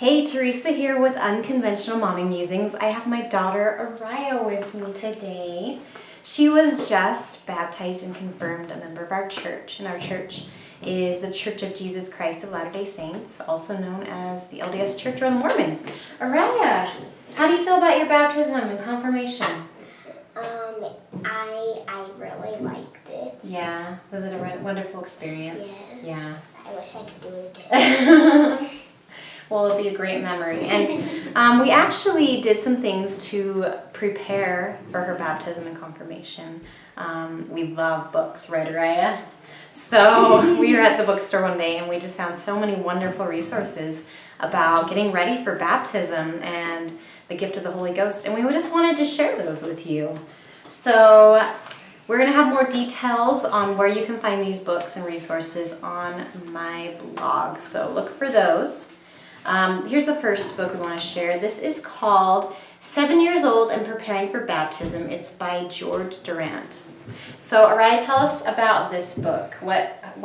Hey, Teresa here with Unconventional Mommy Musings. I have my daughter Araya with me today. She was just baptized and confirmed a member of our church, and our church is the Church of Jesus Christ of Latter-day Saints, also known as the LDS Church or the Mormons. Araya, how do you feel about your baptism and confirmation? I really liked it. Yeah, was it a wonderful experience? Yes. Yeah. I wish I could do it again. Well, it'll be a great memory. And we actually did some things to prepare for her baptism and confirmation. We love books, right, Araya? So we were at the bookstore one day and we just found so many wonderful resources about getting ready for baptism and the gift of the Holy Ghost. And we just wanted to share those with you. So we're going to have more details on where you can find these books and resources on my blog. So look for those. Here's the first book we want to share. This is called 7 Years Old and Preparing for Baptism. It's by George Durant. So, Araya, tell us about this book.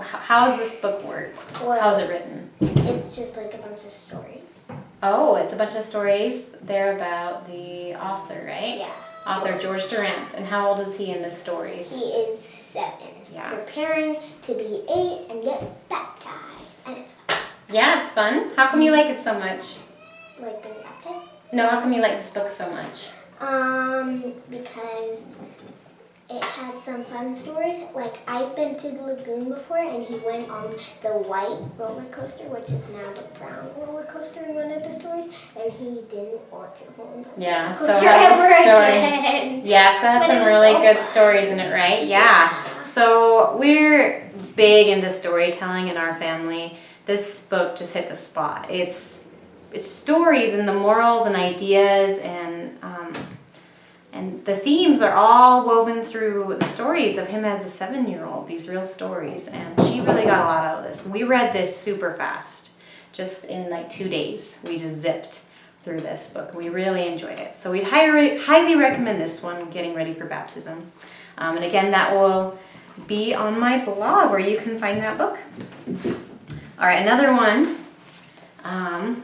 How does this book work? Well, How's it written? It's just like a bunch of stories. Oh, it's a bunch of stories. They're about the author, right? Yeah. Author George Durant. And how old is he in the stories? He is 7. Yeah. Preparing to be 8 and get baptized. And it's fun. Yeah, it's fun. How come you like it so much? Like being baptized? No, how come you like this book so much? Because it had some fun stories. Like, I've been to the lagoon before, and he went on the white roller coaster, which is now the brown roller coaster in one of the stories, and he didn't want to go on the Yeah, so coaster it has a ever story. again. Yeah, so it had But some it was really so good fun. stories in it, right? Yeah. So we're big into storytelling in our family. This book just hit the spot. It's stories and the morals and ideas and the themes are all woven through the stories of him as a 7-year-old, these real stories. And she really got a lot out of this. We read this super fast, just in like 2 days. We just zipped through this book. We really enjoyed it. So we'd highly recommend this one, Getting Ready for Baptism. And again, that will be on my blog where you can find that book. All right, another one.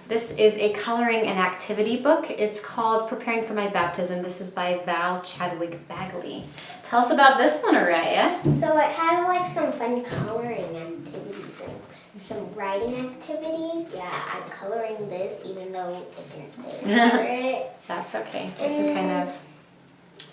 This is a coloring and activity book. It's called Preparing for My Baptism. This is by Val Chadwick Bagley. Tell us about this one, Araya. So it had like some fun coloring activities and some writing activities. Yeah, I'm coloring this even though it didn't say it. That's okay. You can kind of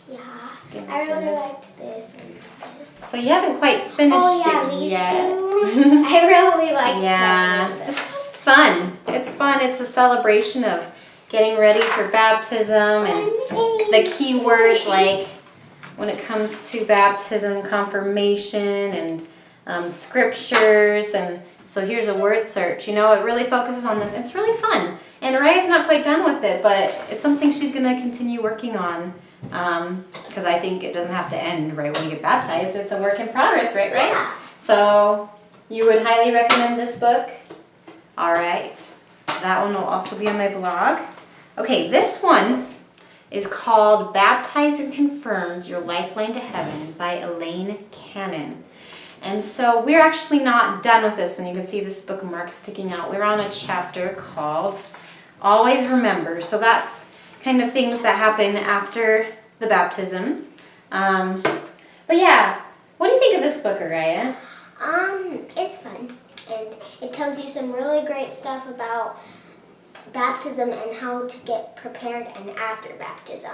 Yeah, skim I through really this. liked this and this. So you haven't quite finished it These yet. two. I really liked Yeah, coloring this is just fun. It's fun. It's a celebration of getting ready for baptism and the key words like when it comes to baptism, confirmation, and scriptures. And so here's a word search. You know, it really focuses on this. It's really fun. And Araya's not quite done with it, but it's something she's going to continue working on because I think it doesn't have to end right when you get baptized. It's a work in progress, right? Yeah. So you would highly recommend this book? All right. That one will also be on my blog. Okay, this one is called Baptized and Confirmed, Your Lifeline to Heaven by Elaine Cannon. And so we're actually not done with this one. You can see this bookmark sticking out. We're on a chapter called Always Remember. So that's kind of things that happen after the baptism. But yeah, what do you think of this book, Araya? It's fun. And it tells you some really great stuff about baptism and how to get prepared and after baptism.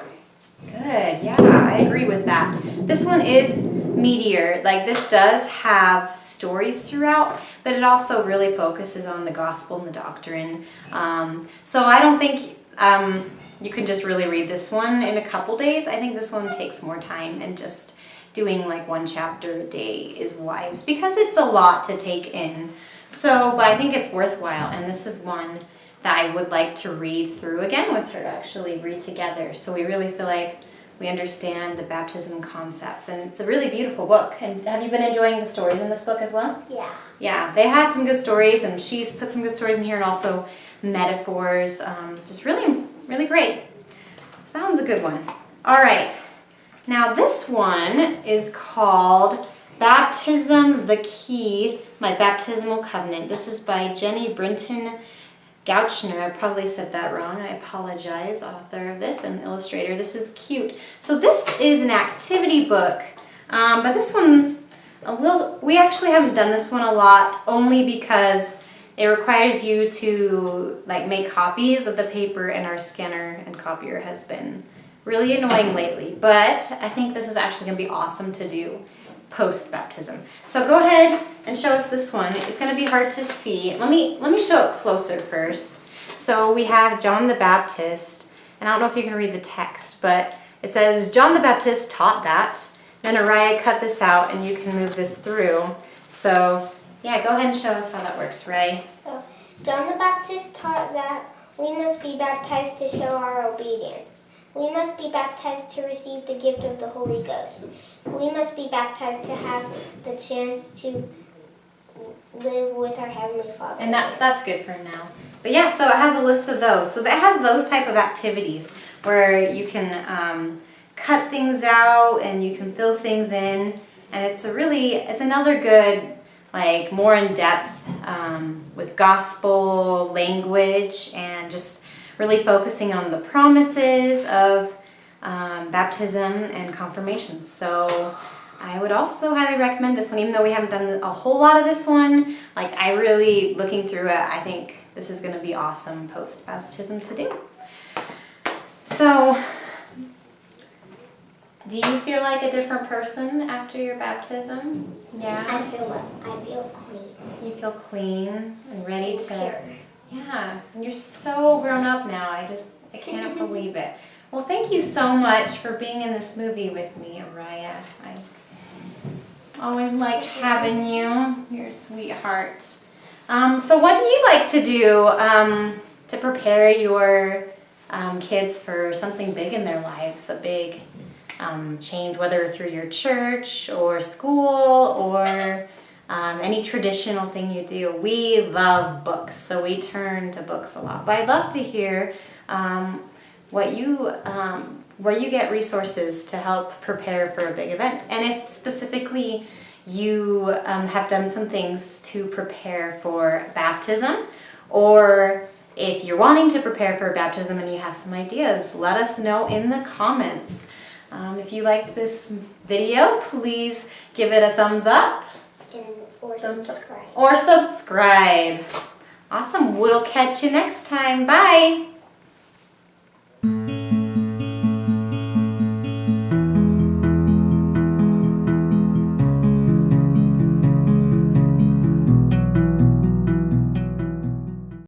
Good, yeah, I agree with that. This one is meatier. Like, this does have stories throughout, but it also really focuses on the gospel and the doctrine. So I don't think you can just really read this one in a couple days. I think this one takes more time, and just doing like one chapter a day is wise because it's a lot to take in. So, but I think it's worthwhile, and this is one that I would like to read through again with her, actually read together. So we really feel like we understand the baptism concepts, and it's a really beautiful book. And have you been enjoying the stories in this book as well? Yeah. Yeah, they had some good stories, and she's put some good stories in here, and also metaphors. Just really, really great. So that one's a good one. All right. Now this one is called Baptism, the Key, My Baptismal Covenant. This is by Jenny Brinton Gouchner. I probably said that wrong. I apologize, author of this and illustrator. This is cute. So this is an activity book, but this one, we actually haven't done this one a lot, only because it requires you to make copies of the paper, and our scanner and copier has been really annoying lately. But I think this is actually going to be awesome to do post-baptism. So go ahead and show us this one. It's going to be hard to see. Let me show it closer first. So we have John the Baptist, and I don't know if you can read the text, but it says, John the Baptist taught that. And Araya cut this out, and you can move this through. So yeah, go ahead and show us how that works, Ray. So John the Baptist taught that we must be baptized to show our obedience. We must be baptized to receive the gift of the Holy Ghost. We must be baptized to have the chance to live with our Heavenly Father. And that's good for now. But yeah, so it has a list of those. So that has those type of activities where you can cut things out and you can fill things in. And it's another good, more in depth with gospel language and just really focusing on the promises of baptism and confirmation. So I would also highly recommend this one, even though we haven't done a whole lot of this one. I really, looking through it, I think this is going to be awesome post-baptism to do. So, do you feel like a different person after your baptism? Yeah? I feel clean. You feel clean and ready to... Pure. Yeah, and you're so grown up now. I can't believe it. Well, thank you so much for being in this movie with me, Araya. I always like having you. You're a sweetheart. So what do you like to do to prepare your kids for something big in their lives, a big change, whether through your church or school or any traditional thing you do? We love books, so we turn to books a lot. But I'd love to hear where you get resources to help prepare for a big event. And if specifically you have done some things to prepare for baptism, or if you're wanting to prepare for baptism and you have some ideas, let us know in the comments. If you like this video, please give it a thumbs up. Subscribe. Or subscribe. Awesome. We'll catch you next time. Bye.